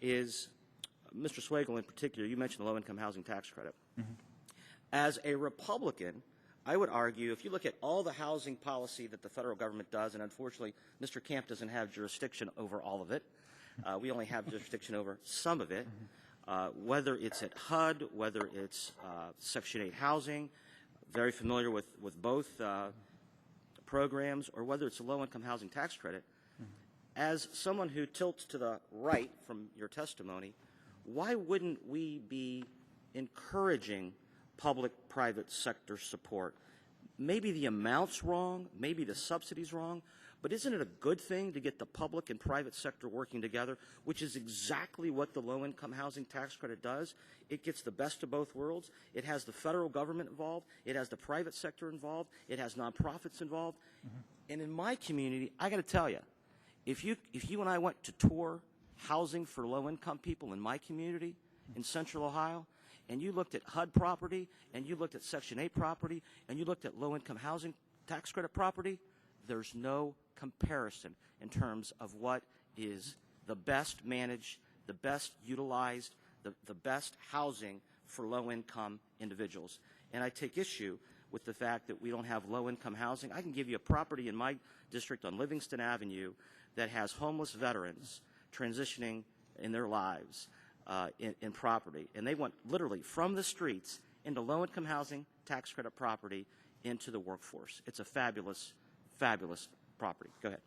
is, Mr. Swagel in particular, you mentioned the low-income housing tax credit. As a Republican, I would argue, if you look at all the housing policy that the federal government does, and unfortunately Mr. Camp doesn't have jurisdiction over all of it, we only have jurisdiction over some of it, whether it's at HUD, whether it's Section 8 housing, very familiar with both programs, or whether it's a low-income housing tax credit. As someone who tilts to the right from your testimony, why wouldn't we be encouraging public-private sector support? Maybe the amount's wrong, maybe the subsidy's wrong, but isn't it a good thing to get the public and private sector working together, which is exactly what the low-income housing tax credit does? It gets the best of both worlds. It has the federal government involved. It has the private sector involved. It has nonprofits involved. And in my community, I got to tell you, if you and I went to tour housing for low-income people in my community in Central Ohio, and you looked at HUD property, and you looked at Section 8 property, and you looked at low-income housing tax credit property, there's no comparison in terms of what is the best managed, the best utilized, the best housing for low-income individuals. And I take issue with the fact that we don't have low-income housing. I can give you a property in my district on Livingston Avenue that has homeless veterans transitioning in their lives in property. And they went literally from the streets into low-income housing tax credit property into the workforce. It's a fabulous, fabulous property. Go ahead.